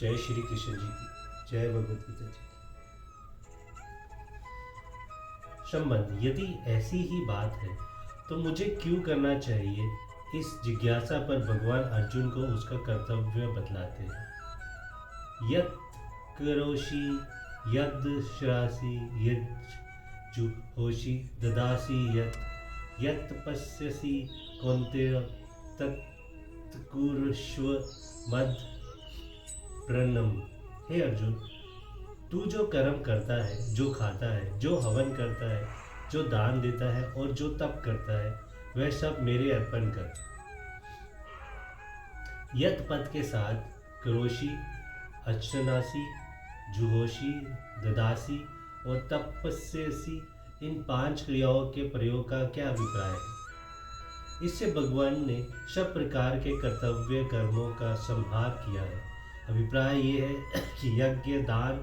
जय श्री कृष्ण जी की जय, भगवत गीता जी। संबंध, यदि ऐसी ही बात है तो मुझे क्यों करना चाहिए? इस जिज्ञासा पर भगवान अर्जुन को उसका कर्तव्य बतलाते हैं। यत् करोषि यद् श्रासि यज् जुहोषि ददासि यत् पश्यसि कौन्तेय तत् कुरुष्व मद प्रणम। हे अर्जुन, तू जो कर्म करता है, जो खाता है, जो हवन करता है, जो दान देता है और जो तप करता है, वह सब मेरे अर्पण कर। यत पद के साथ करोषि, अश्नासी, जुहोषि, ददासी और तपस्यसि, इन 5 क्रियाओं के प्रयोग का क्या अभिप्राय है? इससे भगवान ने सब प्रकार के कर्तव्य कर्मों का संहार किया है। अभिप्राय ये है कि यज्ञ, दान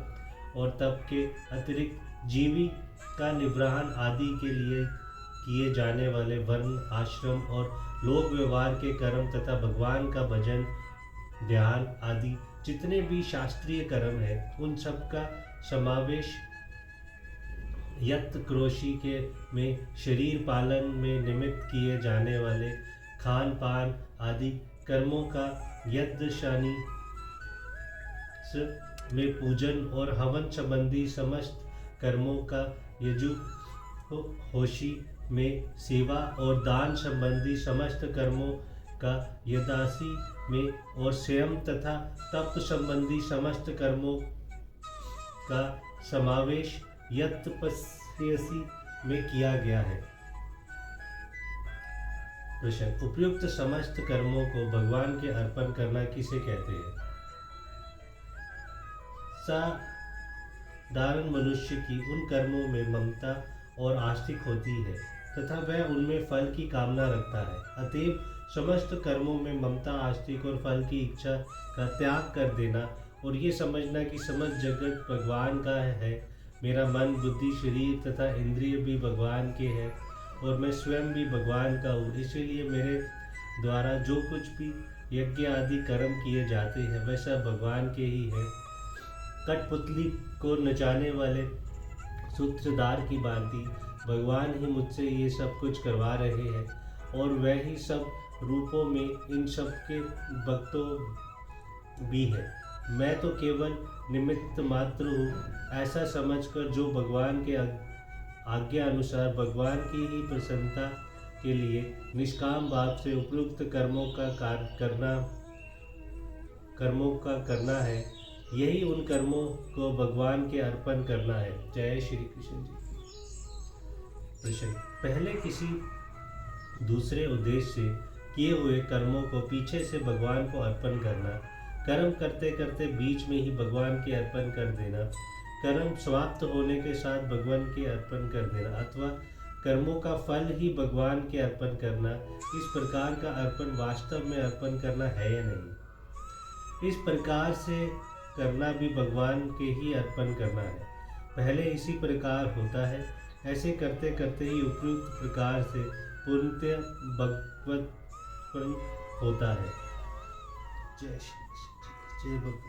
और तप के अतिरिक्त जीविका निर्वाहन आदि के लिए किए जाने वाले वर्ण, आश्रम और लोक व्यवहार के कर्म तथा भगवान का भजन, ध्यान आदि जितने भी शास्त्रीय कर्म हैं, उन सब का समावेश यत् क्रोशी के में शरीर पालन में निमित्त किए जाने वाले खान पान आदि कर्मों का, यज्ञशानी में पूजन और हवन संबंधी समस्त कर्मों का, यजुहोषी में सेवा और दान संबंधी समस्त कर्मों का, यदासी में और स्वयं तथा तप संबंधी समस्त कर्मों का समावेश यत्पस्यसि में किया गया है। प्रश्न, उपयुक्त समस्त कर्मों को भगवान के अर्पण करना किसे कहते हैं? साधारण मनुष्य की उन कर्मों में ममता और आस्तिक होती है तथा वह उनमें फल की कामना रखता है। अतएव समस्त कर्मों में ममता, आस्तिक और फल की इच्छा का त्याग कर देना और ये समझना कि समस्त जगत भगवान का है, मेरा मन, बुद्धि, शरीर तथा इंद्रिय भी भगवान के हैं और मैं स्वयं भी भगवान का हूँ, इसीलिए मेरे द्वारा जो कुछ भी यज्ञ आदि कर्म किए जाते हैं वह सब भगवान के ही है। कठपुतली को नचाने वाले सूत्रधार की भांति भगवान ही मुझसे ये सब कुछ करवा रहे हैं और वह ही सब रूपों में इन सब के भक्तों भी है। मैं तो केवल निमित्त मात्र हूँ। ऐसा समझकर जो भगवान के आज्ञा अनुसार भगवान की ही प्रसन्नता के लिए निष्काम भाव से उपयुक्त कर्मों का करना है, यही उन कर्मों को भगवान के अर्पण करना है। जय श्री कृष्ण जी। प्रश्न, पहले किसी दूसरे उद्देश्य से किए हुए कर्मों को पीछे से भगवान को अर्पण करना, कर्म करते करते बीच में ही भगवान के अर्पण कर देना, कर्म समाप्त होने के साथ भगवान के अर्पण कर देना अथवा कर्मों का फल ही भगवान के अर्पण करना, इस प्रकार का अर्पण वास्तव में अर्पण करना है या नहीं? इस प्रकार से करना भी भगवान के ही अर्पण करना है। पहले इसी प्रकार होता है। ऐसे करते करते ही उपयुक्त प्रकार से पूर्णतः भगवत होता है। जय श्री कृष्ण, जय भगवान।